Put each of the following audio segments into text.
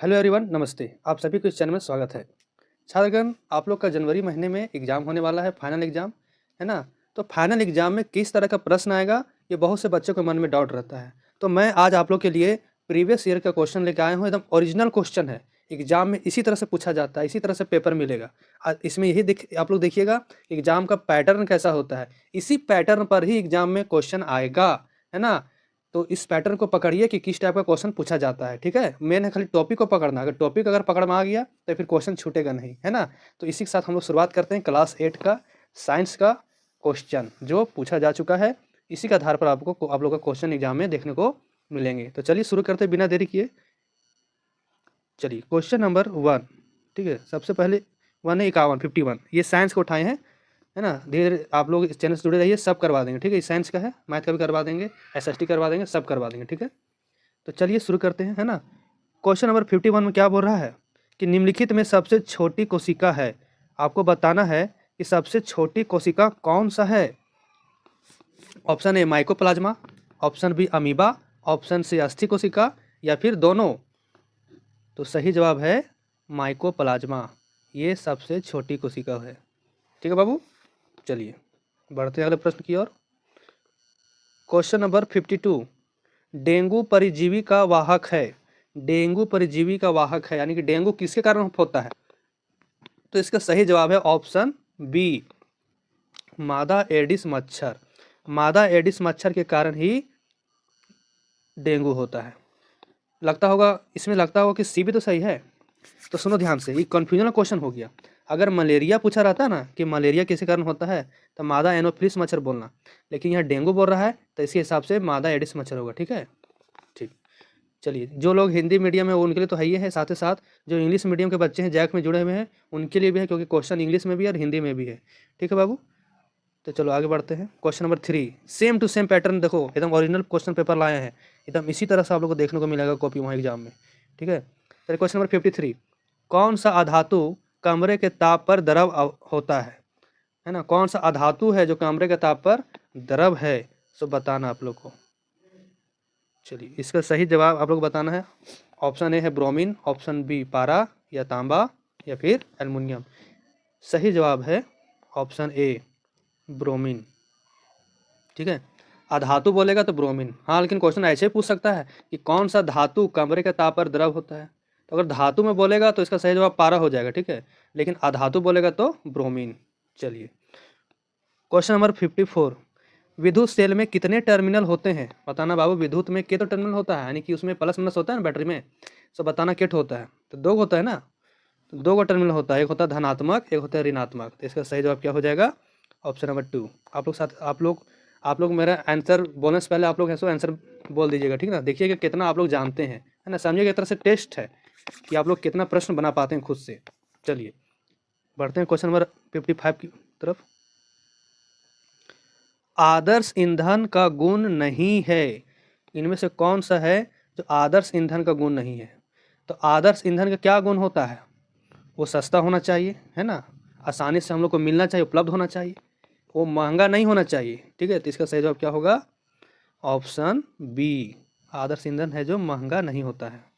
Hello everyone, नमस्ते। आप सभी को इस चैनल में स्वागत है। छात्रगण, आप लोग का जनवरी महीने में एग्ज़ाम होने वाला है, फाइनल एग्ज़ाम, है ना? तो फाइनल एग्ज़ाम में किस तरह का प्रश्न आएगा, ये बहुत से बच्चों के मन में डाउट रहता है। तो मैं आज आप लोग के लिए प्रीवियस ईयर का क्वेश्चन लेके आया हूँ, एकदम ओरिजिनल क्वेश्चन है। एग्ज़ाम में इसी तरह से पूछा जाता है, इसी तरह से पेपर मिलेगा। इसमें यही आप लोग देखिएगा एग्ज़ाम का पैटर्न कैसा होता है। इसी पैटर्न पर ही एग्ज़ाम में क्वेश्चन आएगा, है ना? तो इस पैटर्न को पकड़िए कि किस टाइप का क्वेश्चन पूछा जाता है, ठीक है? मेन है खाली टॉपिक को पकड़ना, अगर टॉपिक अगर पकड़ में आ गया तो फिर क्वेश्चन छूटेगा नहीं, है ना? तो इसी के साथ हम लोग शुरुआत करते हैं क्लास 8 का साइंस का क्वेश्चन जो पूछा जा चुका है। इसी के आधार पर आप लोग का क्वेश्चन एग्जाम में देखने को मिलेंगे। तो चलिए शुरू करते हैं बिना देरी किए। चलिए क्वेश्चन नंबर 1, ठीक है? सबसे पहले 1 है 51, 51 ये साइंस को उठाए हैं, है ना? धीरे-धीरे आप लोग इस चैनल से जुड़े रहिए, सब करवा देंगे, ठीक है? साइंस का है, मैथ का भी करवा देंगे, एसएसटी करवा देंगे, सब करवा देंगे, ठीक है? तो चलिए शुरू करते हैं, है ना? क्वेश्चन नंबर 51 में क्या बोल रहा है कि निम्नलिखित में सबसे छोटी कोशिका है। आपको बताना है कि सबसे छोटी कोशिका कौन सा है। Option A mycoplasma, option B amoeba, option C अस्थि कोशिका या फिर दोनों। तो सही जवाब है माइकोप्लाज्मा, ये सबसे छोटी कोशिका है। ठीक है बाबू, चलिए बढ़ते हैं अगले प्रश्न की ओर। क्वेश्चन नंबर 52, डेंगू परजीवी का वाहक है। डेंगू परजीवी का वाहक है, यानी कि डेंगू किसके कारण होता है? तो इसका सही जवाब है ऑप्शन बी, मादा एडिस मच्छर। मादा एडिस मच्छर के कारण ही डेंगू होता है। लगता होगा इसमें, लगता होगा कि सी भी तो सही है। तो सुनो ध्यान से, ये कन्फ्यूजन का क्वेश्चन हो गया। अगर मलेरिया पूछा रहता ना कि मलेरिया किसके कारण होता है, तो मादा एनोफिलिस मच्छर बोलना, लेकिन यहाँ डेंगू बोल रहा है तो इसके हिसाब से मादा एडिस मच्छर होगा। ठीक है, ठीक। चलिए, जो लोग हिंदी मीडियम है उनके लिए तो है ही है, साथ ही साथ जो इंग्लिश मीडियम के बच्चे हैं जैक में जुड़े हुए हैं उनके लिए भी है, क्योंकि क्वेश्चन इंग्लिश में भी है और हिंदी में भी है। ठीक है बाबू, तो चलो आगे बढ़ते हैं। Question number 3, same to same pattern, देखो एकदम ओरिजिनल क्वेश्चन पेपर लाए हैं, एकदम इसी तरह से आप लोग को देखने को मिलेगा कॉपी वहाँ एग्जाम में। ठीक है, चलिए क्वेश्चन नंबर 53, कौन सा अधातु कमरे के ताप पर द्रव होता है ना? कौन सा अधातु है जो कमरे के ताप पर द्रव है, सो बताना आप लोग को। चलिए इसका सही जवाब आप लोग बताना है। ऑप्शन ए है ब्रोमीन, ऑप्शन बी पारा या तांबा या फिर एल्युमिनियम। सही जवाब है ऑप्शन ए ब्रोमीन। ठीक है, अधातु बोलेगा तो ब्रोमीन। हाँ, लेकिन क्वेश्चन ऐसे ही पूछ सकता है कि कौन सा धातु कमरे के ताप पर द्रव होता है। तो अगर धातु में बोलेगा तो इसका सही जवाब पारा हो जाएगा, ठीक है, लेकिन अधातु बोलेगा तो ब्रोमीन। चलिए क्वेश्चन नंबर 54, विद्युत सेल में कितने टर्मिनल होते हैं? बताना बाबू, विद्युत में कितने टर्मिनल होता है, यानी कि उसमें प्लस माइनस होता है ना बैटरी में, सो बताना किट होता है। तो दो होता है ना, तो दो का टर्मिनल होता है, एक होता है धनात्मक, एक होता है ऋणात्मक। तो इसका सही जवाब क्या हो जाएगा? Option number 2। आप लोग मेरा आंसर बोलने से पहले आप लोग ऐसा आंसर बोल दीजिएगा, ठीक ना? देखिएगा कितना आप लोग जानते हैं, है ना? समझिएगा, एक तरह से टेस्ट है कि आप लोग कितना प्रश्न बना पाते हैं खुद से। चलिए बढ़ते हैं क्वेश्चन नंबर 55 की तरफ। आदर्श ईंधन का गुण नहीं है, इनमें से कौन सा है जो आदर्श ईंधन का गुण नहीं है? तो आदर्श ईंधन का क्या गुण होता है? वो सस्ता होना चाहिए, है ना? आसानी से हम लोग को मिलना चाहिए, उपलब्ध होना चाहिए, वो महंगा नहीं होना चाहिए। ठीक है, तो इसका सही जवाब क्या होगा? ऑप्शन बी, आदर्श ईंधन है जो महंगा नहीं होता है।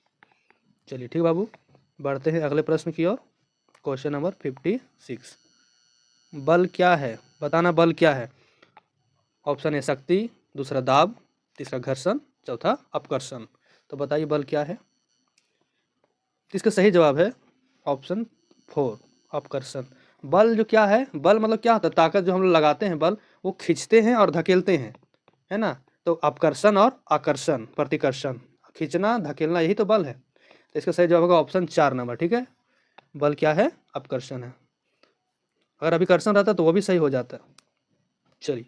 चलिए ठीक बाबू, बढ़ते हैं अगले प्रश्न की ओर। क्वेश्चन नंबर 56, बल क्या है? बताना बल क्या है। ऑप्शन ए शक्ति, दूसरा दाब, तीसरा घर्षण, चौथा अपकर्षण। तो बताइए बल क्या है? तो इसका सही जवाब है ऑप्शन 4, अपकर्षण। बल जो क्या है, बल मतलब क्या होता है? ताकत जो हम लोग लगाते हैं बल, वो खींचते हैं और धकेलते हैं, है ना? तो अपकर्षण और आकर्षण, प्रतिकर्षण, खींचना धकेलना, यही तो बल है। तो इसका सही जवाब होगा ऑप्शन 4 नंबर। ठीक है, बल क्या है? अपकर्षण है। अगर अभिकर्षण रहता तो वो भी सही हो जाता। चलिए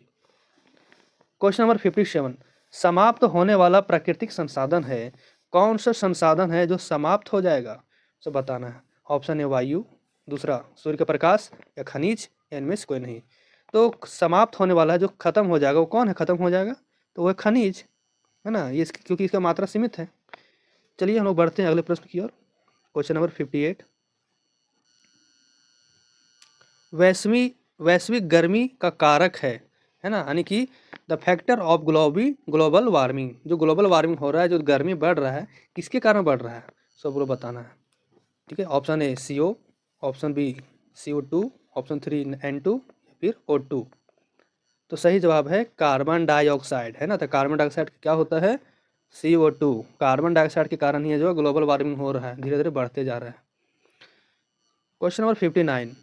क्वेश्चन नंबर 57, समाप्त होने वाला प्राकृतिक संसाधन है, कौन सा संसाधन है जो समाप्त हो जाएगा? सो बताना है। ऑप्शन ए वायु, दूसरा सूर्य का प्रकाश या खनिज, या इनमें से कोई नहीं। तो समाप्त होने वाला है जो खत्म हो जाएगा, वो कौन है खत्म हो जाएगा? तो वो है खनिज, है ना? ये क्योंकि इसका मात्रा सीमित है। चलिए हम लोग बढ़ते हैं अगले प्रश्न की ओर। क्वेश्चन नंबर 58, वैश्विक गर्मी का कारक है ना? यानी कि the factor of global warming, जो ग्लोबल वार्मिंग हो रहा है, जो गर्मी बढ़ रहा है, किसके कारण बढ़ रहा है? सब लोग बताना है, ठीक है। Option A CO, option B CO2, option 3 N2, फिर O2। तो सही जवाब है कार्बन डाइऑक्साइड, है ना। तो कार्बन डाइऑक्साइड क्या होता है? CO2। कार्बन डाइऑक्साइड के कारण ही है जो ग्लोबल वार्मिंग हो रहा है, धीरे धीरे बढ़ते जा रहा है। क्वेश्चन नंबर 59,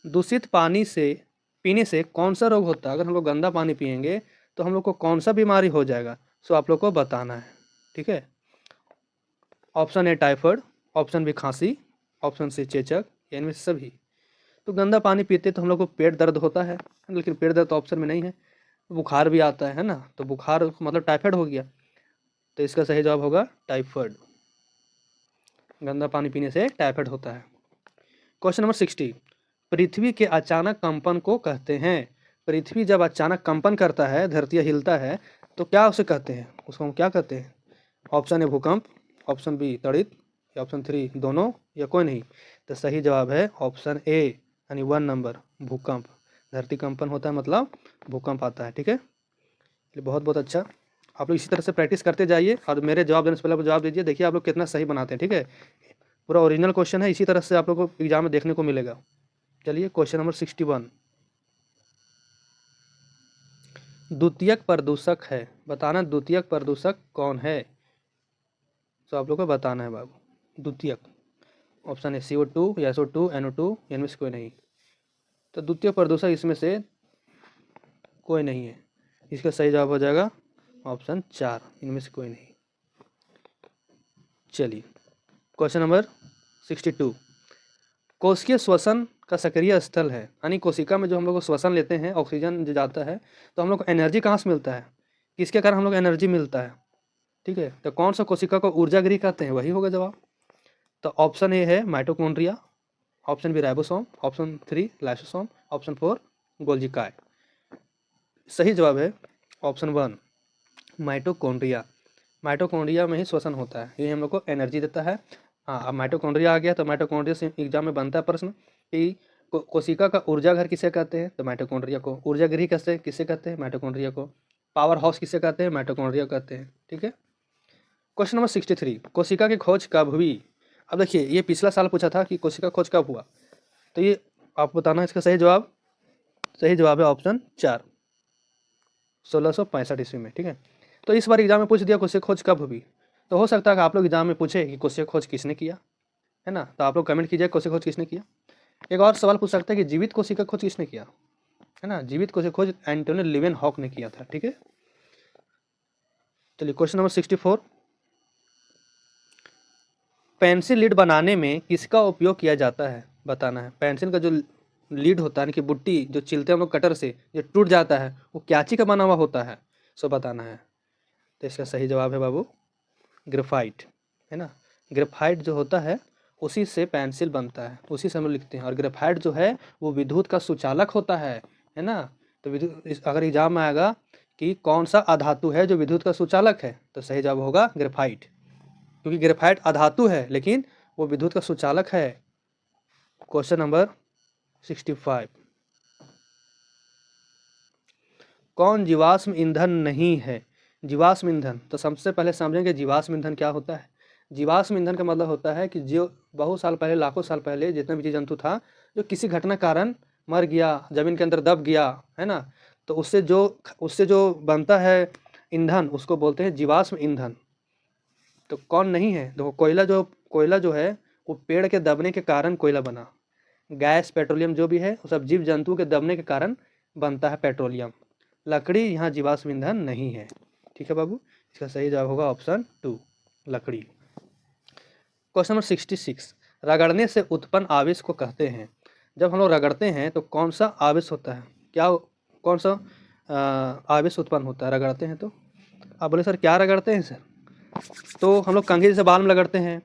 दूषित पानी से पीने से कौन सा रोग होता है? अगर हम लोग गंदा पानी पियेंगे तो हम लोग को कौन सा बीमारी हो जाएगा? सो आप लोग को बताना है, ठीक है। Option A typhoid, option B खांसी, ऑप्शन सी चेचक, इनमें से सभी। तो गंदा पानी पीते तो हम लोग को पेट दर्द होता है, लेकिन पेट दर्द तो ऑप्शन में नहीं है। बुखार भी आता है ना, तो बुखार मतलब टाइफाइड हो गया, तो इसका सही जवाब होगा टाइफाइड। गंदा पानी पीने से टाइफाइड होता है। क्वेश्चन नंबर 60, पृथ्वी के अचानक कंपन को कहते हैं? पृथ्वी जब अचानक कंपन करता है, धरती हिलता है, तो क्या उसे कहते हैं? उसको हम क्या कहते हैं? ऑप्शन ए भूकंप, ऑप्शन बी तड़ित, या ऑप्शन 3 दोनों, या कोई नहीं। तो सही जवाब है ऑप्शन ए, यानी 1 नंबर, भूकंप। धरती कंपन होता है मतलब भूकंप आता है, ठीक है। चलिए, बहुत बहुत अच्छा। आप लोग इसी तरह से प्रैक्टिस करते जाइए और मेरे जवाब देने से पहले आप जवाब दीजिए, देखिए आप लोग कितना सही बनाते हैं, ठीक है। पूरा ओरिजिनल क्वेश्चन है, इसी तरह से आप लोग को एग्जाम में देखने को मिलेगा। चलिए क्वेश्चन नंबर 61, द्वितीयक प्रदूषक है, बताना द्वितीयक प्रदूषक कौन है? तो आप लोग को बताना है बाबू, द्वितीयक। ऑप्शन है CO2 या SO2, NO2, इनमें से कोई नहीं। तो द्वितीय प्रदूषक इसमें से कोई नहीं है, इसका सही जवाब हो जाएगा ऑप्शन 4, इनमें से कोई नहीं। चलिए क्वेश्चन नंबर 62, कोशिकीय श्वसन का सक्रिय स्थल है, यानी कोशिका में जो हम लोग श्वसन लेते हैं, ऑक्सीजन जो जाता है, तो हम लोग को एनर्जी कहाँ से मिलता है? किसके कारण हम लोग एनर्जी मिलता है? ठीक है, तो कौन सा कोशिका को ऊर्जा गृह कहते हैं? वही होगा जवाब। तो ऑप्शन ए है mitochondria, option B ribosome, option 3 लाइसोसोम, ऑप्शन 4 गोल्जिकाय। सही जवाब है ऑप्शन 1 माइटोकॉन्ड्रिया। माइटोकॉन्ड्रिया में ही श्वसन होता है, ये हम लोग को एनर्जी देता है। हाँ, अब माइटोकॉन्ड्रिया आ गया तो माइटोकॉन्ड्रिया से एग्जाम में बनता है प्रश्न कि कोशिका का ऊर्जा घर किसे कहते हैं? तो माइटोकॉन्ड्रिया को। ऊर्जा गृह कैसे किसे कहते हैं? माइटोकॉन्ड्रिया को। पावर हाउस किसे कहते हैं? माइटोकॉन्ड्रिया कहते हैं, ठीक है। क्वेश्चन नंबर 63, कोशिका की खोज कब हुई? अब देखिए, ये पिछला साल पूछा था कि कोशिका खोज कब हुआ, तो ये आप बताना इसका सही जवाब। सही जवाब है ऑप्शन 4, 1665 ईस्वी में, ठीक है। तो इस बार एग्जाम में पूछ दिया कोशिका खोज कब हुई, तो हो सकता है कि आप लोग एग्जाम में पूछे कि कोशिका खोज किसने किया, है ना। तो आप लोग कमेंट कीजिए कोशिका खोज किसने किया। एक और सवाल पूछ सकता है कि जीवित कोशिका खोज किसने किया, है ना। जीवित कोशिका खोज एंटोनी लिवेनहॉक ने किया था, ठीक है। चलिए क्वेश्चन नंबर 64, पेंसिल लीड बनाने में किसका उपयोग किया जाता है? बताना है। पेंसिल का जो लीड होता है, यानी कि बुट्टी जो छिलते हैं हम लोग कटर से, जो टूट जाता है, वो क्या चीज का बना हुआ होता है? सो बताना है। तो इसका सही जवाब है बाबू ग्रेफाइट, है ना। ग्रेफाइट जो होता है उसी से पेंसिल बनता है, उसी से हम लोग लिखते हैं। और ग्रेफाइट जो है वो विद्युत का सुचालक होता है ना। तो विद्युत, अगर एग्जाम में आएगा कि कौन सा अधातु है जो विद्युत का सुचालक है, तो सही जवाब होगा ग्रेफाइट, क्योंकि ग्रेफाइट अधातु है लेकिन वो विद्युत का सुचालक है। क्वेश्चन नंबर 65, कौन जीवाश्म ईंधन नहीं है? जीवाश्म ईंधन, तो सबसे पहले समझेंगे जीवाश्म ईंधन क्या होता है। जीवाश्म ईंधन का मतलब होता है कि जो बहुत साल पहले, लाखों साल पहले जितना भी जीव जंतु था, जो किसी घटना कारण मर गया, जमीन के अंदर दब गया, है ना, तो उससे जो बनता है ईंधन, उसको बोलते हैं जीवाश्म ईंधन। तो कौन नहीं है? देखो, कोयला जो है वो पेड़ के दबने के कारण कोयला बना। गैस पेट्रोलियम जो भी है वो सब जीव जंतु के दबने के कारण बनता है पेट्रोलियम। लकड़ी यहाँ जीवाश्म ईंधन नहीं है, ठीक है बाबू। इसका सही जवाब होगा ऑप्शन 2 लकड़ी। क्वेश्चन नंबर 66, रगड़ने से उत्पन्न आवेश को कहते हैं? जब हम लोग रगड़ते हैं तो कौन सा आवेश होता है? कौन सा आवेश उत्पन्न होता है रगड़ते हैं तो? आप बोले सर क्या रगड़ते हैं सर? तो हम लोग कंघी से बाल में रगड़ते हैं,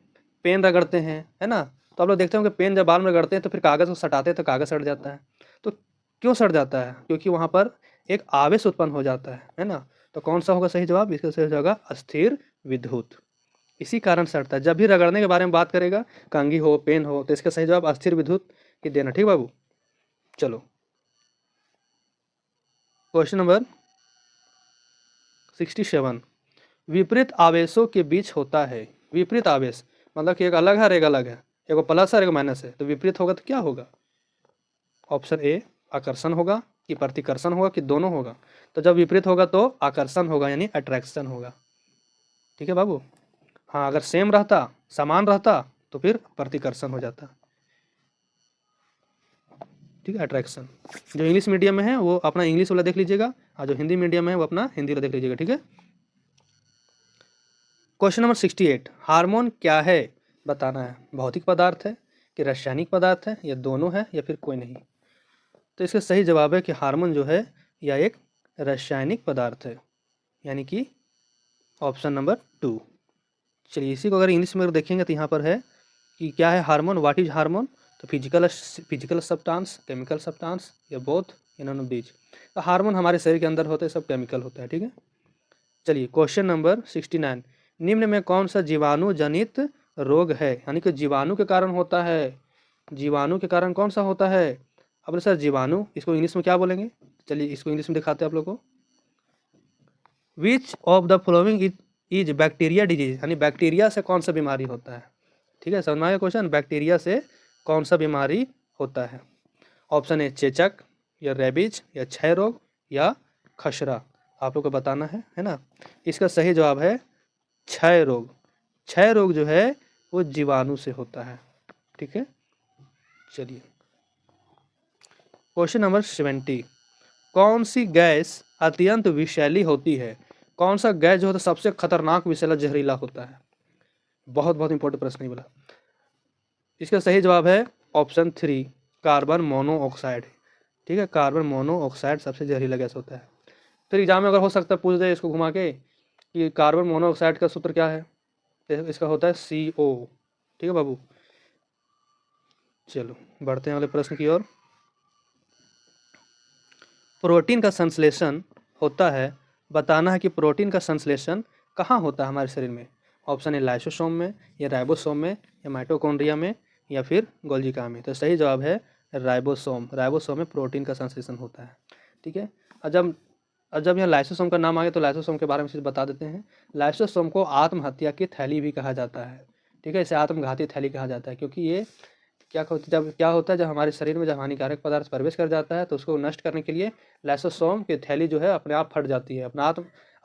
पेन रगड़ते हैं, है ना। तो आप लोग देखते होंगे पेन जब बाल में रगड़ते हैं तो फिर कागज़ को सटाते हैं तो कागज़ सट जाता है। तो क्यों सट जाता है? क्योंकि वहाँ पर एक आवेश उत्पन्न हो जाता है ना। तो कौन सा होगा सही जवाब? इसका सही होगा अस्थिर विद्युत। इसी कारण सटता है। जब भी रगड़ने के बारे में बात करेगा, कंघी हो, पेन हो, तो इसका सही जवाब अस्थिर विद्युत की देना, ठीक बाबू। चलो क्वेश्चन नंबर 67, विपरीत आवेशों के बीच होता है। विपरीत आवेश मतलब कि एक अलग है और एक अलग है, एगो प्लस है और एगो माइनस है, तो विपरीत होगा तो क्या होगा? ऑप्शन ए आकर्षण होगा कि प्रतिकर्षण होगा कि दोनों होगा? तो जब विपरीत होगा तो आकर्षण होगा, यानी अट्रैक्शन होगा। ठीक है बाबू। हाँ, अगर सेम रहता, समान रहता, तो फिर प्रतिकर्षण हो जाता। ठीक है, अट्रैक्शन। जो इंग्लिश मीडियम में है वो अपना इंग्लिश वाला देख लीजिएगा, और जो हिंदी मीडियम में है वो अपना हिंदी वाला देख लीजिएगा। ठीक है। क्वेश्चन नंबर 68, हार्मोन क्या है बताना है। भौतिक पदार्थ है कि रासायनिक पदार्थ है, या दोनों है, या फिर कोई नहीं? तो इसका सही जवाब है कि हार्मोन जो है यह एक रासायनिक पदार्थ है, यानी कि ऑप्शन नंबर 2। चलिए, इसी को अगर इंग्लिश में देखेंगे तो यहाँ पर है कि क्या है हार्मोन, व्हाट इज हार्मोन? तो फिजिकल सब्सटेंस, केमिकल सब्सटेंस, या बोथ, या नन ऑफ दीज। तो हार्मोन हमारे शरीर के अंदर होते हैं, सब केमिकल होता है। ठीक है। चलिए, क्वेश्चन नंबर 69, निम्न में कौन सा जीवाणु जनित रोग है, यानी कि जीवाणु के कारण होता है। जीवाणु के कारण कौन सा होता है? अब सर जीवाणु, इसको इंग्लिश में क्या बोलेंगे? चलिए, इसको इंग्लिश में दिखाते हैं आप लोग को। Which of the following is bacteria disease, यानी बैक्टीरिया से कौन सा बीमारी होता है। ठीक है, समझ में आया क्वेश्चन? बैक्टीरिया से कौन सा बीमारी होता है? ऑप्शन ए चेचक, या रेबीज, या क्षय रोग, या खसरा। आप लोग को बताना है ना। इसका सही जवाब है क्षय रोग। क्षय रोग जो है वो जीवाणु से होता है। ठीक है। चलिए, क्वेश्चन नंबर 70, कौन सी गैस अत्यंत विषैली होती है? कौन सा गैस जो होता है सबसे खतरनाक विषैला जहरीला होता है? बहुत बहुत इंपॉर्टेंट प्रश्न ही बोला। इसका सही जवाब है ऑप्शन 3, कार्बन मोनोऑक्साइड। ठीक है, कार्बन मोनोऑक्साइड सबसे जहरीला गैस होता है। फिर एग्जाम में अगर हो सकता है पूछ दे इसको घुमा के कि कार्बन मोनोऑक्साइड का सूत्र क्या है, तो इसका होता है CO। ठीक है बाबू। चलो, बढ़ते हैं अगले प्रश्न की ओर। प्रोटीन का संश्लेषण होता है, बताना है कि प्रोटीन का संश्लेषण कहाँ होता है हमारे शरीर में। ऑप्शन ए लाइसोसोम में, या राइबोसोम में, या माइटोकॉन्ड्रिया में, या फिर गोल्जिका में। तो सही जवाब है राइबोसोम। राइबोसोम में प्रोटीन का संश्लेषण होता है। ठीक है। और जब यहाँ लाइसोसोम का नाम आ गया तो लाइसोसोम के बारे में बता देते हैं। लाइसोसोम को आत्महत्या की थैली भी कहा जाता है। ठीक है, इसे आत्मघाती थैली कहा जाता है, क्योंकि ये क्या होता है जब हमारे शरीर में जब हानिकारक पदार्थ प्रवेश कर जाता है तो उसको नष्ट करने के लिए लाइसोसोम की थैली जो है अपने आप फट जाती है,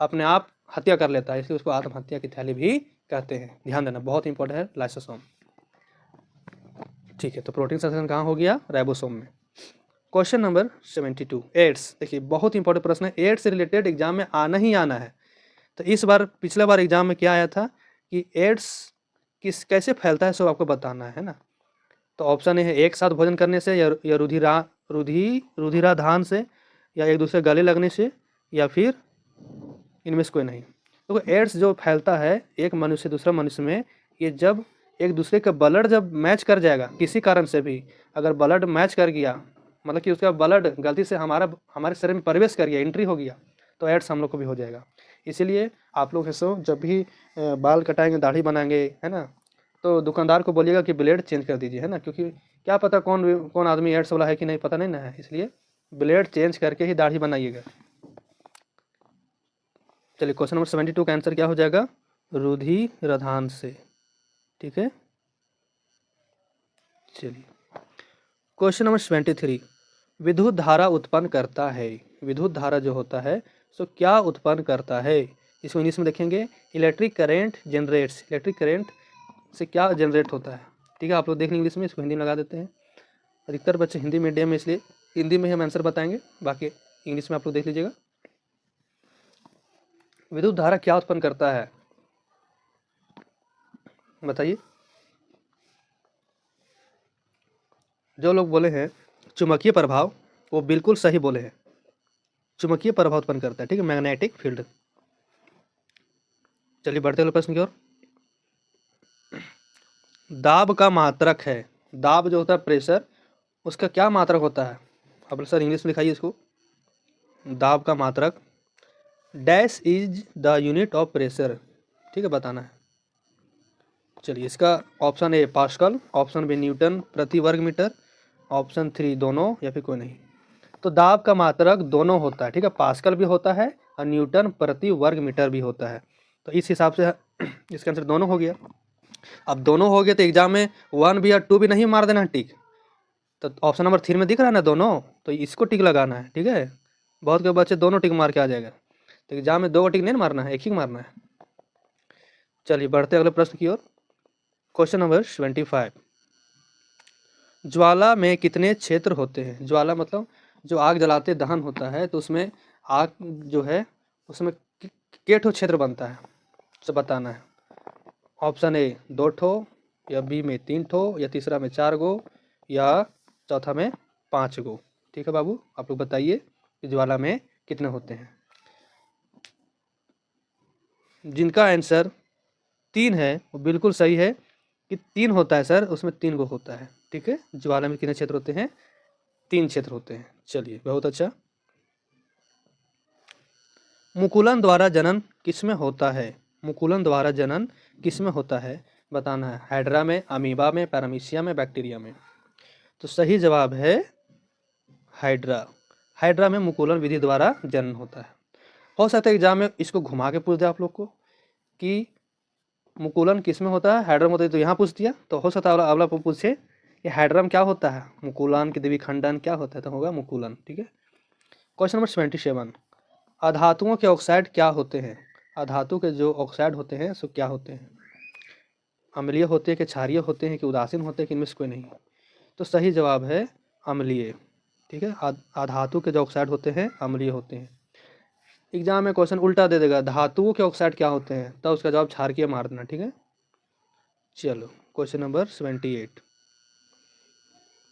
अपने आप हत्या कर लेता है, इसलिए उसको आत्महत्या की थैली भी कहते हैं। ध्यान देना, बहुत इंपॉर्टेंट है लाइसोसोम। ठीक है, तो प्रोटीन संश्लेषण कहाँ हो गया? राइबोसोम में। Question number 72, AIDS. देखिए, बहुत इंपॉर्टेंट प्रश्न है, एड्स से रिलेटेड एग्जाम में आना ही आना है। तो इस बार, पिछले बार एग्जाम में क्या आया था कि एड्स कैसे फैलता है, सब आपको बताना है ना। तो ऑप्शन ए है एक साथ भोजन करने से, या रुधिराधान से, या एक दूसरे गले लगने से, या फिर इनमें से कोई नहीं। तो एड्स जो फैलता है एक मनुष्य से दूसरा मनुष्य में, ये जब एक दूसरे का ब्लड जब मैच कर जाएगा किसी कारण से भी, अगर ब्लड मैच कर गया, मतलब कि उसका ब्लड गलती से हमारे शरीर में प्रवेश कर गया, एंट्री हो गया, तो एड्स हम लोग को भी हो जाएगा। इसीलिए आप लोग ऐसे जब भी बाल कटाएंगे, दाढ़ी बनाएंगे, है ना, तो दुकानदार को बोलिएगा कि ब्लेड चेंज कर दीजिए, है ना, क्योंकि क्या पता कौन आदमी एड्स वाला है कि नहीं, पता नहीं ना है, इसलिए ब्लेड चेंज करके ही दाढ़ी बनाइएगा। चलिए, क्वेश्चन नंबर 72 का आंसर क्या हो जाएगा? रुधिराधान से। ठीक है। चलिए, क्वेश्चन नंबर 73, विद्युत धारा उत्पन्न करता है। विद्युत धारा जो होता है सो क्या उत्पन्न करता है? इसको इंग्लिश में देखेंगे, electric current generates. Electric current से क्या जनरेट होता है? ठीक है, आप लोग देख लें इंग्लिश में, इसको हिंदी में लगा देते हैं। अधिकतर बच्चे हिंदी मीडियम में, इसलिए हिंदी में हम आंसर बताएंगे, बाकी इंग्लिश में आप लोग देख लीजिएगा। विद्युत धारा क्या उत्पन्न करता है, बताइए। जो लोग बोले हैं चुंबकीय प्रभाव, वो बिल्कुल सही बोले हैं। चुंबकीय प्रभाव उत्पन्न करता है। ठीक है, मैग्नेटिक फील्ड। चलिए, बढ़ते हुए प्रश्न की ओर। दाब का मात्रक है। दाब जो होता है प्रेशर, उसका क्या मात्रक होता है? अब सर इंग्लिश में लिखाइए इसको। दाब का मात्रक, dash is the unit of pressure. ठीक है, बताना है। चलिए, इसका option A pascal, option B newton प्रति वर्ग मीटर, ऑप्शन 3 दोनों, या फिर कोई नहीं। तो दाब का मात्रक दोनों होता है। ठीक है, पास्कल भी होता है और न्यूटन प्रति वर्ग मीटर भी होता है। तो इस हिसाब से इसका आंसर दोनों हो गया। अब दोनों हो गए तो एग्जाम में 1 भी या 2 भी नहीं मार देना है टिक। तो ऑप्शन नंबर 3 में दिख रहा है ना दोनों, तो इसको टिक लगाना है, ठीक है। बहुत के बच्चे दोनों टिक मार के आ जाएगा, तो एग्जाम में 2 टिक नहीं मारना है, एक ही मारना है। चलिए बढ़ते अगले प्रश्न की ओर। क्वेश्चन नंबर 25, ज्वाला में कितने क्षेत्र होते हैं? ज्वाला मतलब जो आग जलाते दहन होता है, तो उसमें आग जो है उसमें के ठो क्षेत्र बनता है, तो बताना है। ऑप्शन ए 2 ठो, या बी में 3 ठो, या तीसरा में 4 गो, या चौथा में 5 गो। ठीक है बाबू, आप लोग बताइए कि ज्वाला में कितने होते हैं। जिनका आंसर 3 है वो बिल्कुल सही है कि 3 होता है सर, उसमें 3 गो होता है। ठीक है, ज्वाला में कितने क्षेत्र होते हैं? 3 क्षेत्र होते हैं। चलिए बहुत अच्छा। मुकुलन द्वारा जनन किसमें होता है? मुकुलन द्वारा जनन किसमें होता है बताना है। हाइड्रा में, अमीबा में, पैरामीशिया में, बैक्टीरिया में? तो सही जवाब है हाइड्रा। हाइड्रा में मुकुलन विधि द्वारा जनन होता है। हो सकता है एग्जाम में इसको घुमा के पूछ दे आप लोग को कि मुकुलन किस में होता है, हाइड्रा में होता है, तो यहाँ पूछ दिया। तो हो सकता है अगला पूछे कि हाइड्रा में क्या होता है, मुकुलन के द्विखंडन क्या होता है, तो होगा मुकुलन। ठीक है। क्वेश्चन नंबर 27, अधातुओं के ऑक्साइड क्या होते हैं? अधातु के जो ऑक्साइड होते हैं सो क्या होते हैं? अम्लीय होते हैं कि क्षारीय होते हैं कि उदासीन होते हैं कि इनमें से कोई नहीं? तो सही जवाब है अम्लीय। ठीक है, अधातु के जो ऑक्साइड होते हैं अम्लीय होते हैं। एग्जाम में क्वेश्चन उल्टा दे देगा, धातुओं के ऑक्साइड क्या होते हैं, तब उसका जवाब क्षारकीय मार देना। ठीक है। चलो question number 78,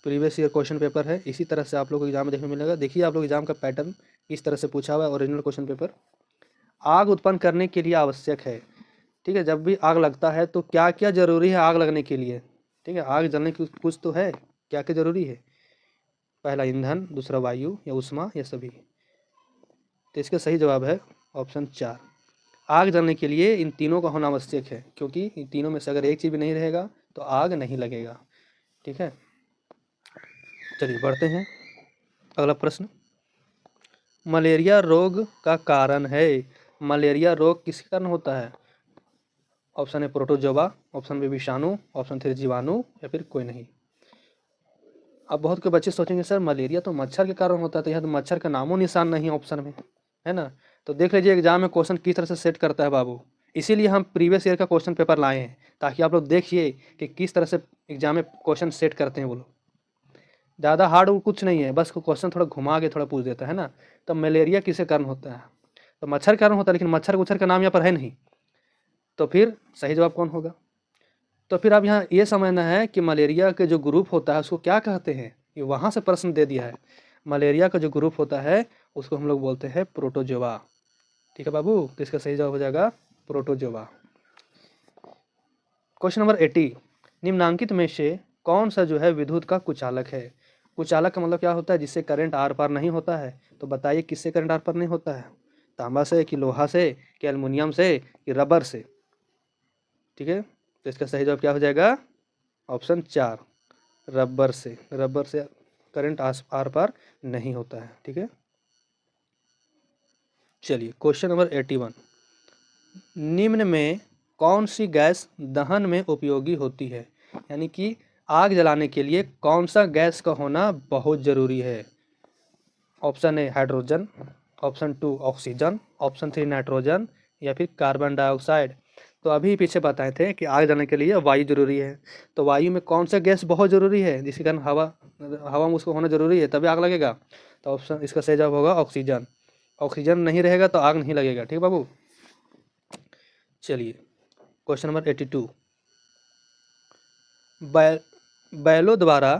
previous year question paper है, इसी तरह से आप लोग को एग्जाम में देखने मिलेगा। देखिए आप लोग एग्जाम का पैटर्न इस तरह से पूछा हुआ है, ओरिजिनल क्वेश्चन पेपर। आग उत्पन्न करने के लिए आवश्यक है, ठीक है, जब भी आग लगता है तो क्या क्या जरूरी है आग लगने के लिए? ठीक है, आग जलने की कुछ तो है, क्या क्या जरूरी है? पहला ईंधन, दूसरा वायु, या उष्मा, या सभी? तो इसका सही जवाब है ऑप्शन 4। आग जलने के लिए इन तीनों का होना आवश्यक है, क्योंकि इन तीनों में से अगर एक चीज़ भी नहीं रहेगा तो आग नहीं लगेगा। ठीक है, चलिए बढ़ते हैं अगला प्रश्न। मलेरिया रोग का कारण है, मलेरिया रोग किस कारण होता है? Option A protozoa, option B विषाणु, ऑप्शन 3 जीवाणु, या फिर कोई नहीं? अब बहुत के बच्चे सोचेंगे सर मलेरिया तो मच्छर के कारण होता है, तो यहाँ तो मच्छर का नामो निशान नहीं ऑप्शन में, है ना। तो देख लीजिए एग्जाम में क्वेश्चन किस तरह से सेट करता है बाबू। इसीलिए हम प्रीवियस ईयर का क्वेश्चन पेपर लाए हैं, ताकि आप लोग देखिए कि किस तरह से एग्जाम में क्वेश्चन सेट करते हैं वो लोग। ज़्यादा हार्ड कुछ नहीं है, बस क्वेश्चन थोड़ा घुमा के थोड़ा पूछ देता है ना। तो मलेरिया किसके कारण होता है? तो मच्छर के कारण होता है, लेकिन मच्छर उच्छर का नाम यहाँ पर है नहीं, तो फिर सही जवाब कौन होगा? तो फिर अब यहाँ ये समझना है कि मलेरिया के जो ग्रुप होता है उसको क्या कहते हैं, ये वहाँ से प्रश्न दे दिया है। मलेरिया का जो ग्रुप होता है उसको हम लोग बोलते हैं प्रोटोजोआ। ठीक है बाबू, तो इसका सही जवाब हो जाएगा प्रोटोजोआ। क्वेश्चन नंबर 80, निम्नांकित में से कौन सा जो है विद्युत का कुचालक है? कुचालक का मतलब क्या होता है? जिससे करंट आर पार नहीं होता है। तो बताइए किससे करंट आर पार नहीं होता है? तांबा से, कि लोहा से, कि एल्युमिनियम से, कि रबर से? ठीक है, तो इसका सही जवाब क्या हो जाएगा? ऑप्शन 4, रबर से। रबर से करंट आर पार नहीं होता है। ठीक है, चलिए क्वेश्चन नंबर 81, निम्न में कौन सी गैस दहन में उपयोगी होती है? यानी कि आग जलाने के लिए कौन सा गैस का होना बहुत ज़रूरी है? ऑप्शन ए hydrogen, option 2 oxygen, option 3 nitrogen, या फिर कार्बन डाइऑक्साइड? तो अभी पीछे बताए थे कि आग जलाने के लिए वायु जरूरी है। तो वायु में कौन सा गैस बहुत ज़रूरी है जिसके कारण हवा में उसको होना ज़रूरी है तभी आग लगेगा? तो ऑप्शन इसका सही जवाब होगा ऑक्सीजन। ऑक्सीजन नहीं रहेगा तो आग नहीं लगेगा। ठीक बाबू, चलिए क्वेश्चन नंबर 82, बैलों द्वारा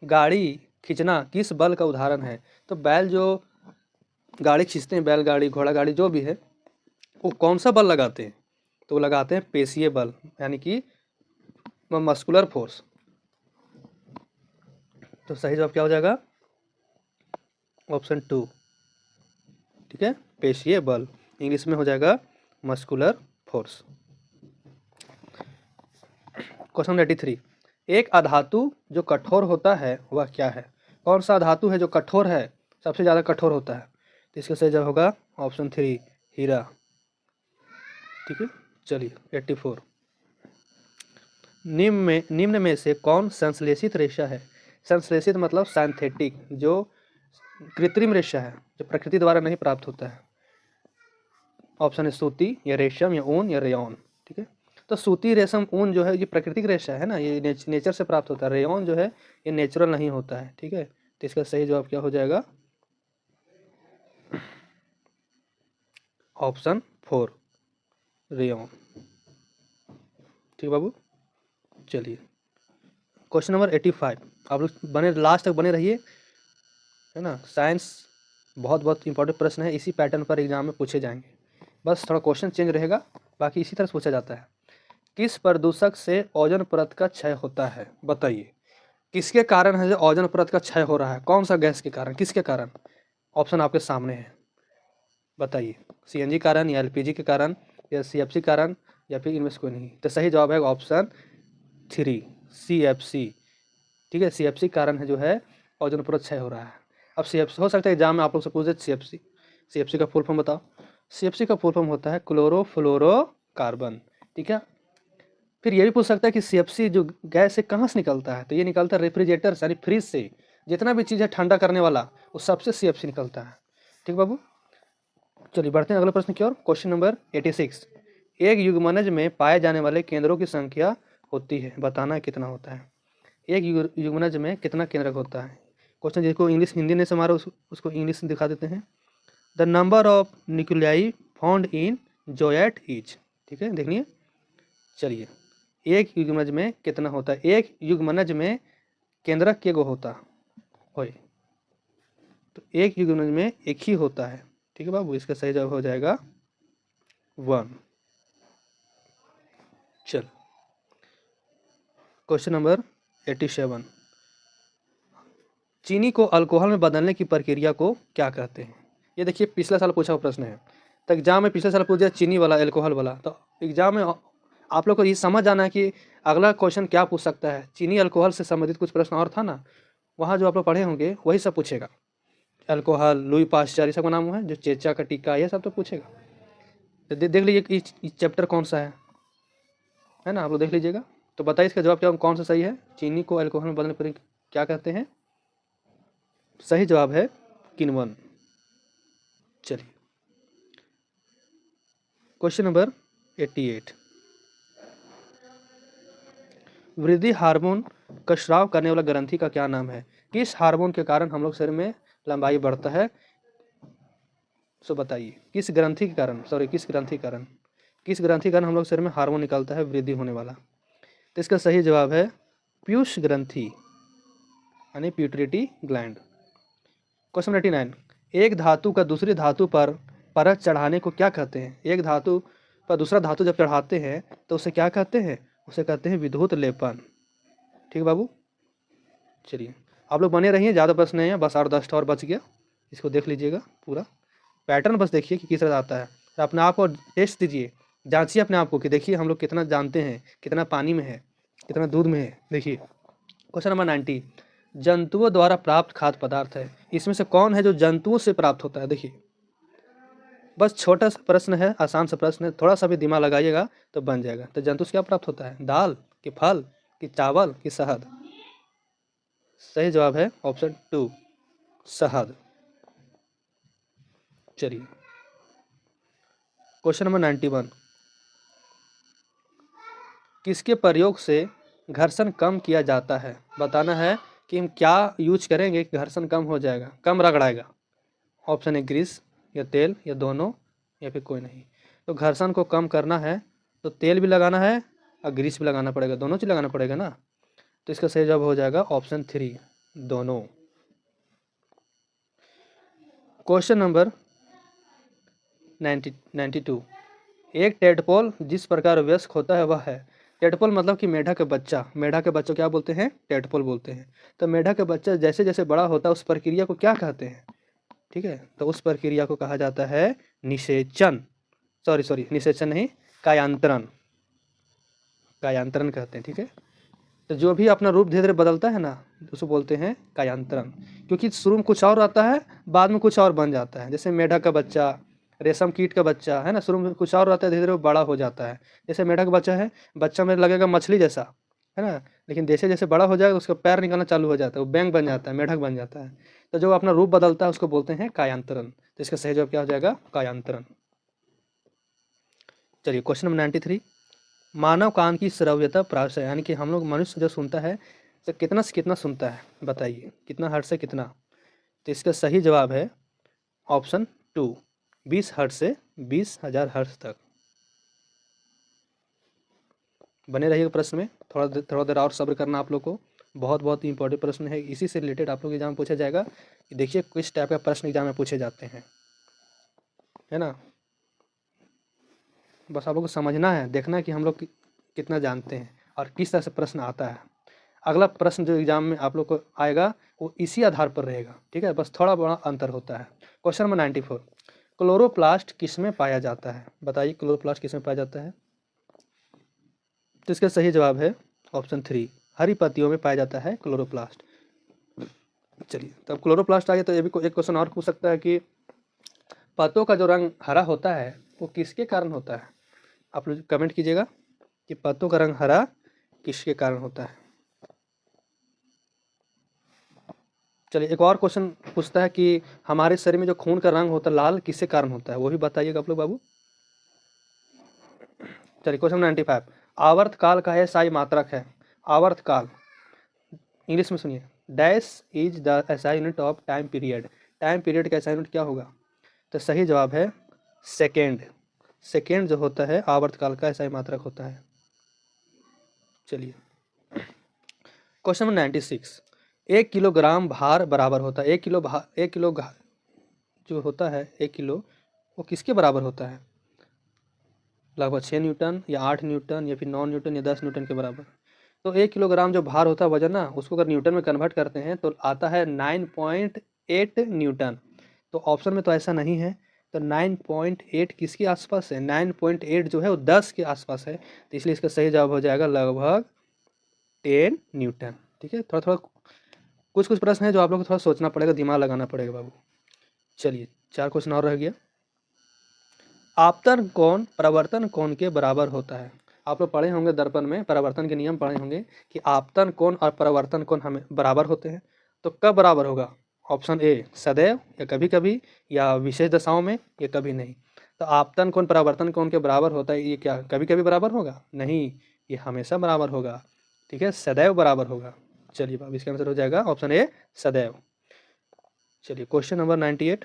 गाड़ी खींचना किस बल का उदाहरण है? तो बैल जो गाड़ी खींचते हैं, बैलगाड़ी, घोड़ा गाड़ी जो भी है, वो कौन सा बल लगाते हैं? तो वो लगाते हैं पेशीय बल, यानी कि मस्कुलर फोर्स। तो सही जवाब क्या हो जाएगा? ऑप्शन 2। ठीक है, पेशीय बल, इंग्लिश में हो जाएगा मस्कुलर फोर्स। क्वेश्चन 83, एक अधातु जो कठोर होता है वह क्या है? कौन सा धातु है जो कठोर है, सबसे ज़्यादा कठोर होता है? तो इसका सही जवाब होगा ऑप्शन 3, हीरा। ठीक है, चलिए 84, निम्न में से कौन संश्लेषित रेशा है? संश्लेषित मतलब सिंथेटिक, जो कृत्रिम रेशा है, जो प्रकृति द्वारा नहीं प्राप्त होता है। ऑप्शन है सूती या रेशम या ऊन या रेयॉन। ठीक है, तो सूती रेशम ऊन जो है ये प्राकृतिक रेशा है ना, ये नेचर से प्राप्त होता है। रेयॉन जो है ये नेचुरल नहीं होता है। ठीक है, तो इसका सही जवाब क्या हो जाएगा? Option 4 rayon. ठीक बाबू, चलिए क्वेश्चन नंबर 85। आप लोग बने लास्ट तक बने रहिए, है ना। साइंस बहुत बहुत इंपॉर्टेंट प्रश्न है, इसी पैटर्न पर एग्जाम में पूछे जाएंगे, बस थोड़ा क्वेश्चन चेंज रहेगा, बाकी इसी तरह से पूछा जाता है। किस प्रदूषक से ओजोन परत का क्षय होता है? बताइए किसके कारण है जो ओजोन परत का क्षय हो रहा है? कौन सा गैस के कारण, किसके कारण? ऑप्शन आपके सामने है, बताइए। सीएनजी कारण या एलपीजी के कारण या सीएफसी कारण या फिर इनमें से कोई नहीं? तो सही जवाब है ऑप्शन 3 सीएफसी। ठीक है, सीएफसी कारण है जो है ओजोन परत क्षय हो रहा है। अब सीएफसी हो सकता है एग्जाम में आप लोग से पूछे सीएफसी का फुल फॉर्म बताओ। सीएफसी का फुल फॉर्म होता है क्लोरोफ्लोरोकार्बन। ठीक है, फिर ये भी पूछ सकता है कि सीएफसी जो गैस है कहाँ से निकलता है? तो ये निकलता है रेफ्रिजरेटर यानी फ्रिज से। जितना भी चीज़ है ठंडा करने वाला वो सबसे सीएफसी निकलता है। ठीक बाबू, चलिए बढ़ते हैं अगले प्रश्न की ओर। Question number 86। एक युग्मनज में पाए जाने वाले केंद्रों की संख्या होती है, बताना है कितना होता है? एक युग्मनज में कितना केंद्रक होता है? क्वेश्चन जिसको इंग्लिश हिंदी नहीं समझ रहा उसको इंग्लिश में दिखा देते हैं। The number of nuclei found in zygote is. ठीक है, देख लीजिए। चलिए, एक युग्मनज में कितना होता है? एक युग्मनज में केंद्रक के गो होता होय, तो एक युग्मनज में एक ही होता है। ठीक है बाबू, इसका सही जवाब हो जाएगा 1। चल क्वेश्चन नंबर 87। चीनी को अल्कोहल में बदलने की प्रक्रिया को क्या कहते हैं? ये देखिए पिछले साल पूछा हुआ प्रश्न है, तो एग्जाम में पिछले साल पूछ दिया चीनी वाला अल्कोहल वाला, तो एग्जाम में आप लोग को ये समझ आना है कि अगला क्वेश्चन क्या पूछ सकता है। चीनी अल्कोहल से संबंधित कुछ प्रश्न और था ना, वहाँ जो आप लोग पढ़े होंगे वही सब पूछेगा। अल्कोहल, लुई पाश्चर, ये सब का नाम है, जो चेचा का टीका, ये सब तो पूछेगा। तो देख लीजिए इस चैप्टर कौन सा है ना, आप लोग देख लीजिएगा। तो बताइए इसका जवाब क्या कौन सा सही है? चीनी को अल्कोहल में बदलने पर क्या कहते हैं? सही जवाब है किण्वन। चलिए क्वेश्चन नंबर 88। वृद्धि हार्मोन का स्राव करने वाला ग्रंथि का क्या नाम है? किस हार्मोन के कारण हम लोग शरीर में लंबाई बढ़ता है? सो बताइए किस ग्रंथि के कारण, किस ग्रंथि के कारण हम लोग शरीर में हार्मोन निकलता है वृद्धि होने वाला? तो इसका सही जवाब है पीयूष ग्रंथि यानी प्यूटरिटी ग्लैंड। क्वेश्चन 89। एक धातु का दूसरी धातु पर परत चढ़ाने को क्या कहते हैं? एक धातु पर दूसरा धातु जब चढ़ाते हैं तो उसे क्या कहते हैं? उसे कहते हैं विद्युत लेपन। ठीक बाबू, चलिए आप लोग बने रहिए, ज़्यादा प्रश्न नहीं है, बस 8-10 और बच गया। इसको देख लीजिएगा, पूरा पैटर्न बस देखिए कि किस तरह आता है। तो अपने आप को टेस्ट दीजिए, जांचिए अपने आप को कि देखिए हम लोग कितना जानते हैं, कितना पानी में है, कितना दूध में है। देखिए क्वेश्चन नंबर 90। जंतुओं द्वारा प्राप्त खाद्य पदार्थ है, इसमें से कौन है जो जंतुओं से प्राप्त होता है? देखिए बस छोटा सा प्रश्न है, आसान सा प्रश्न है, थोड़ा सा भी दिमाग लगाइएगा तो बन जाएगा। तो जंतु से क्या प्राप्त होता है? दाल कि फल कि चावल कि शहद? सही जवाब है ऑप्शन 2 शहद। चलिए क्वेश्चन नंबर 91। किसके प्रयोग से घर्षण कम किया जाता है? बताना है कि हम क्या यूज करेंगे कि घर्षण कम हो जाएगा, कम रगड़ाएगा। ऑप्शन है ग्रीस या तेल या दोनों या फिर कोई नहीं। तो घर्षण को कम करना है तो तेल भी लगाना है और ग्रीस भी लगाना पड़ेगा, दोनों चीज़ लगाना पड़ेगा ना। तो इसका सही जवाब हो जाएगा ऑप्शन 3 दोनों। Question number 92। एक टेडपोल जिस प्रकार वयस्क होता है वह है? टेडपोल मतलब कि मेढक के बच्चा, मेढक के बच्चों क्या बोलते हैं? टेडपोल बोलते हैं। तो मेढक के बच्चा जैसे जैसे बड़ा होता है उस प्रक्रिया को क्या कहते हैं? ठीक है, तो उस प्रक्रिया को कहा जाता है निषेचन। सॉरी निषेचन नहीं, कायांतरण, कायांतरण कहते हैं। ठीक है, तो जो भी अपना रूप धीरे धीरे बदलता है ना उसको बोलते हैं कायांतरण, क्योंकि शुरू में कुछ और आता है बाद में कुछ और बन जाता है। जैसे मेढक का बच्चा, रेशम कीट का बच्चा है ना, शुरू में कुछ और रहता है, धीरे धीरे वो बड़ा हो जाता है। जैसे मेढक का बच्चा है, बच्चा में लगेगा मछली जैसा, है ना। लेकिन जैसे जैसे बड़ा हो जाएगा उसका पैर निकलना चालू हो जाता है, वो बैंग बन जाता है, मेढक बन जाता है। तो जो अपना रूप बदलता है उसको बोलते हैं कायांतरण। तो इसका सही जवाब क्या हो जाएगा? कायांतरण। चलिए क्वेश्चन नंबर 93, मानव कान की श्रव्यता प्राप्त है, यानी कि हम लोग मनुष्य जो सुनता है तो कितना से कितना सुनता है, बताइए कितना हर्ट्ज से कितना। तो इसका सही जवाब है ऑप्शन 2, 20 हर्ट्ज से 20,000 हर्ट्ज तक। बने रहिएगा प्रश्न में, थोड़ा देर और सब्र करना आप लोग को। बहुत बहुत इंपॉर्टेंट प्रश्न है, इसी से रिलेटेड आप लोग एग्जाम में पूछा जाएगा कि देखिए किस टाइप का प्रश्न एग्जाम में पूछे जाते हैं, है ना। बस आप लोग को समझना है, देखना है कि हम लोग कितना जानते हैं और किस तरह से प्रश्न आता है। अगला प्रश्न जो एग्जाम में आप लोग को आएगा वो इसी आधार पर रहेगा, ठीक है, बस थोड़ा बड़ा अंतर होता है। क्वेश्चन नंबर 94, क्लोरोप्लास्ट किस में पाया जाता है, बताइए क्लोरोप्लास्ट किस में पाया जाता है। तो इसका सही जवाब है ऑप्शन 3, हरी पत्तियों में पाया जाता है क्लोरोप्लास्ट। चलिए तब क्लोरोप्लास्ट आ गया तो ये भी एक क्वेश्चन और पूछ सकता है कि पत्तों का जो रंग हरा होता है वो किसके कारण होता है। आप लोग कमेंट कीजिएगा कि पत्तों का रंग हरा किसके कारण होता है। चलिए एक और क्वेश्चन पूछता है कि हमारे शरीर में जो खून का रंग होता है लाल किसके कारण होता है, वो भी बताइएगा आप लोग बाबू। चलिए क्वेश्चन 95, आवर्त काल का SI मात्रक है। आवर्त काल इंग्लिश में सुनिए, dash is the SI unit of time period. Time period का SI यूनिट क्या होगा। तो सही जवाब है सेकेंड। सेकेंड जो होता है आवर्त काल का SI मात्रक होता है। चलिए क्वेश्चन नंबर 96, 1 किलोग्राम भार बराबर होता है, 1 किलो जो होता है 1 किलो वो किसके बराबर होता है, लगभग 6 न्यूटन या 8 न्यूटन या फिर 9 न्यूटन या 10 न्यूटन के बराबर। तो 1 किलोग्राम जो भार होता है वजन ना, उसको अगर न्यूटन में कन्वर्ट करते हैं तो आता है 9.8 न्यूटन। तो ऑप्शन में तो ऐसा नहीं है, तो 9.8 किसके आसपास है, 9.8 जो है वो 10 के आसपास है, तो इसलिए इसका सही जवाब हो जाएगा लगभग 10 न्यूटन। ठीक है, थोड़ा थोड़ा कुछ कुछ प्रश्न है जो आप लोग को थोड़ा सोचना पड़ेगा, दिमाग लगाना पड़ेगा बाबू। चलिए 4 क्वेश्चन और रह गया। आपतन कोण प्रवर्तन कोण के बराबर होता है। आप लोग पढ़े होंगे दर्पण में, परावर्तन के नियम पढ़े होंगे कि आपतन कोण और परावर्तन कोण हमें बराबर होते हैं। तो कब बराबर होगा, ऑप्शन ए सदैव या कभी कभी या विशेष दशाओं में या कभी नहीं। तो आपतन कोण परावर्तन कोण के बराबर होता है, ये क्या कभी कभी बराबर होगा, नहीं, ये हमेशा बराबर होगा, ठीक है, सदैव बराबर होगा। चलिए अब इसका आंसर हो जाएगा ऑप्शन ए सदैव। चलिए क्वेश्चन नंबर 98,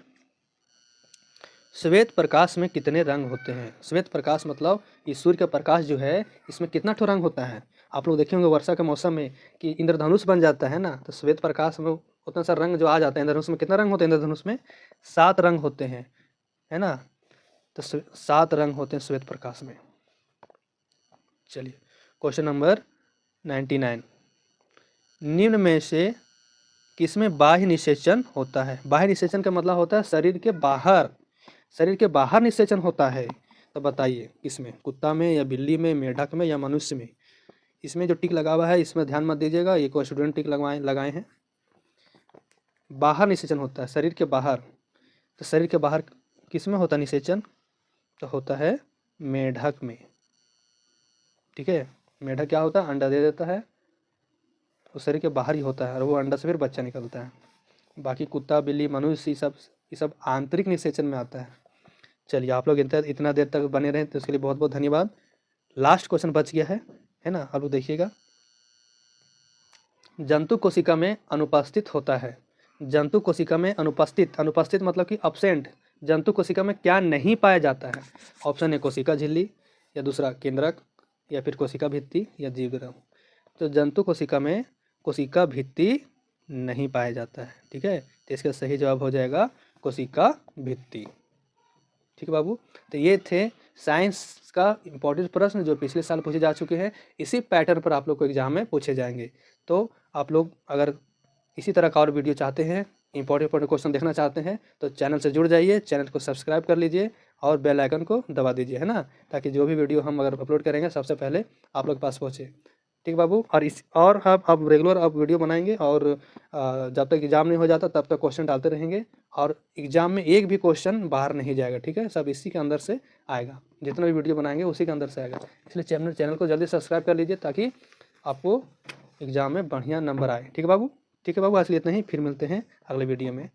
श्वेत प्रकाश में कितने रंग होते हैं। श्वेत प्रकाश मतलब इस सूर्य का प्रकाश जो है इसमें कितना ठो रंग होता है। आप लोग देखे होंगे वर्षा के मौसम में कि इंद्रधनुष बन जाता है ना, तो श्वेत प्रकाश में उतना सा रंग जो आ जाता है। इंद्रधनुष में कितना रंग होते हैं, इंद्रधनुष में 7 रंग होते हैं, है ना। तो 7 रंग होते हैं श्वेत प्रकाश में। चलिए क्वेश्चन नंबर 99, निम्न में से किसमें बाह्य निषेचन होता है। बाह्य निषेचन का मतलब होता है शरीर के बाहर, शरीर के बाहर निषेचन होता है। तो बताइए किसमें, कुत्ता में या बिल्ली में, मेढक में या मनुष्य में। इसमें जो टिक लगा हुआ है इसमें ध्यान मत दीजिएगा, ये कोई स्टूडेंट टिक लगाए हैं। बाहर निषेचन होता है शरीर के बाहर, तो शरीर के बाहर किसमें होता है निषेचन, तो होता है मेढक में। ठीक है, मेढक क्या होता है, अंडा दे देता है, तो शरीर के बाहर ही होता है और वो अंडा से फिर बच्चा निकलता है। बाकी कुत्ता बिल्ली मनुष्य ये सब आंतरिक निषेचन में आता है। चलिए आप लोग इतना देर तक बने रहे तो उसके लिए बहुत बहुत धन्यवाद। लास्ट क्वेश्चन बच गया है ना। अब लोग देखिएगा, जंतु कोशिका में अनुपस्थित होता है। जंतु कोशिका में अनुपस्थित, अनुपस्थित मतलब कि अब्सेंट, जंतु कोशिका में क्या नहीं पाया जाता है। ऑप्शन ए कोशिका झिल्ली, या दूसरा केंद्रक, या फिर कोशिका भित्ति या जीवग्रह। तो जंतु कोशिका में कोशिका भित्ति नहीं पाया जाता है, ठीक है, तो इसका सही जवाब हो जाएगा कोशिका भित्ति। ठीक है बाबू, तो ये थे साइंस का इंपॉर्टेंट प्रश्न जो पिछले साल पूछे जा चुके हैं। इसी पैटर्न पर आप लोग को एग्जाम में पूछे जाएंगे। तो आप लोग अगर इसी तरह का और वीडियो चाहते हैं, इंपॉर्टेंट क्वेश्चन देखना चाहते हैं, तो चैनल से जुड़ जाइए, चैनल को सब्सक्राइब कर लीजिए और बेल आइकन को दबा दीजिए, है ना, ताकि जो भी वीडियो हम अगर अपलोड करेंगे सबसे पहले आप लोग के पास पहुँचे। ठीक बाबू, और अब रेगुलर अब वीडियो बनाएंगे और जब तक एग्ज़ाम नहीं हो जाता तब तक क्वेश्चन डालते रहेंगे, और एग्ज़ाम में एक भी क्वेश्चन बाहर नहीं जाएगा, ठीक है, सब इसी के अंदर से आएगा, जितना भी वीडियो बनाएंगे उसी के अंदर से आएगा। इसलिए चैनल को जल्दी सब्सक्राइब कर लीजिए ताकि आपको एग्ज़ाम में बढ़िया नंबर आए। ठीक है बाबू? ठीक है बाबू, आज के लिए इतना ही, फिर मिलते हैं अगले वीडियो में।